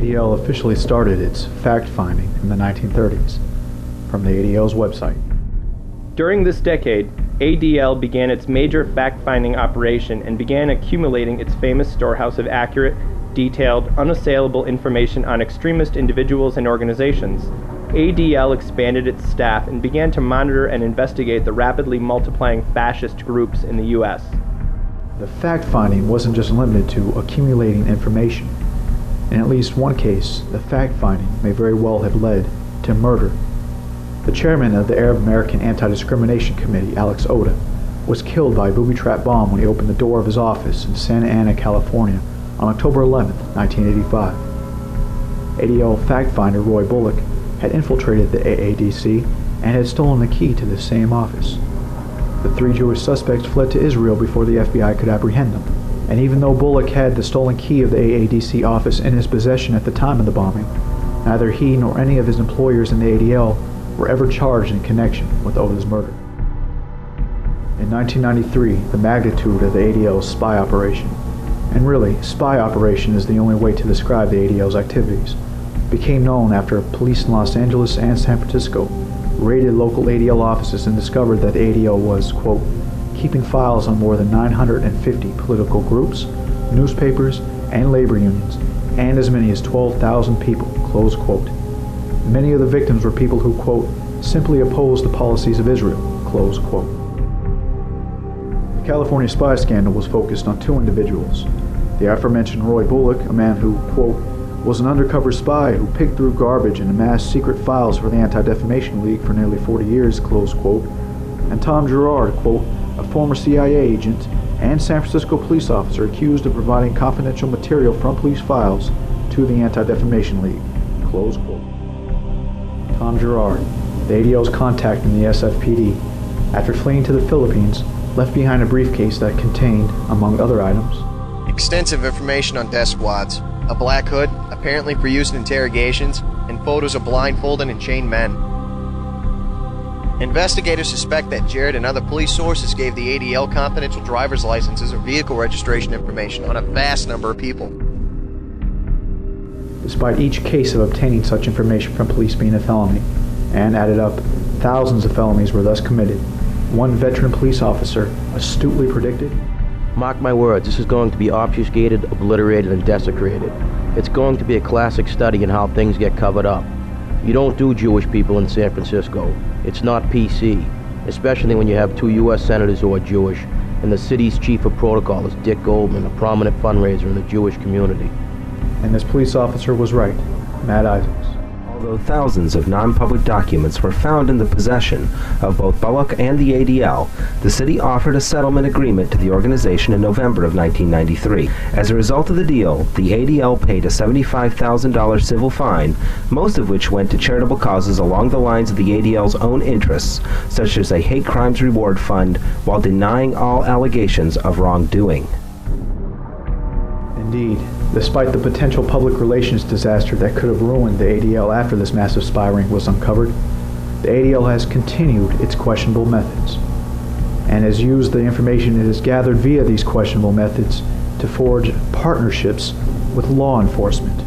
ADL officially started its fact-finding in the 1930s from the ADL's website. During this decade, ADL began its major fact-finding operation and began accumulating its famous storehouse of accurate, detailed, unassailable information on extremist individuals and organizations. ADL expanded its staff and began to monitor and investigate the rapidly multiplying fascist groups in the U.S. The fact-finding wasn't just limited to accumulating information. In at least one case, the fact-finding may very well have led to murder. The chairman of the Arab American Anti-Discrimination Committee, Alex Oda, was killed by a booby-trap bomb when he opened the door of his office in Santa Ana, California on October 11, 1985. ADL fact-finder Roy Bullock had infiltrated the AADC and had stolen the key to the same office. The three Jewish suspects fled to Israel before the FBI could apprehend them, and even though Bullock had the stolen key of the AADC office in his possession at the time of the bombing, neither he nor any of his employers in the ADL were ever charged in connection with Oda's murder. In 1993, the magnitude of the ADL's spy operation, and really, spy operation is the only way to describe the ADL's activities, became known after police in Los Angeles and San Francisco raided local ADL offices and discovered that the ADL was, quote, keeping files on more than 950 political groups, newspapers, and labor unions, and as many as 12,000 people, close quote. Many of the victims were people who, quote, simply opposed the policies of Israel, close quote. The California spy scandal was focused on two individuals. The aforementioned Roy Bullock, a man who, quote, was an undercover spy who picked through garbage and amassed secret files for the Anti-Defamation League for nearly 40 years, close quote, and Tom Girard, quote, a former CIA agent and San Francisco police officer accused of providing confidential material from police files to the Anti-Defamation League, close quote. Tom Girard, the ADL's contact in the SFPD, after fleeing to the Philippines, left behind a briefcase that contained, among other items, extensive information on death squads, a black hood, apparently for use in interrogations, and photos of blindfolded and chained men. Investigators suspect that Jared and other police sources gave the ADL confidential driver's licenses or vehicle registration information on a vast number of people. Despite each case of obtaining such information from police being a felony, and added up, thousands of felonies were thus committed, one veteran police officer astutely predicted, "Mark my words, this is going to be obfuscated, obliterated, and desecrated. It's going to be a classic study in how things get covered up. You don't do Jewish people in San Francisco. It's not PC, especially when you have two U.S. senators who are Jewish, and the city's chief of protocol is Dick Goldman, a prominent fundraiser in the Jewish community." And this police officer was right, Matt Isaacs. Although thousands of non-public documents were found in the possession of both Bullock and the ADL, the city offered a settlement agreement to the organization in November of 1993. As a result of the deal, the ADL paid a $75,000 civil fine, most of which went to charitable causes along the lines of the ADL's own interests, such as a hate crimes reward fund, while denying all allegations of wrongdoing. Indeed, despite the potential public relations disaster that could have ruined the ADL after this massive spy ring was uncovered, the ADL has continued its questionable methods, and has used the information it has gathered via these questionable methods to forge partnerships with law enforcement.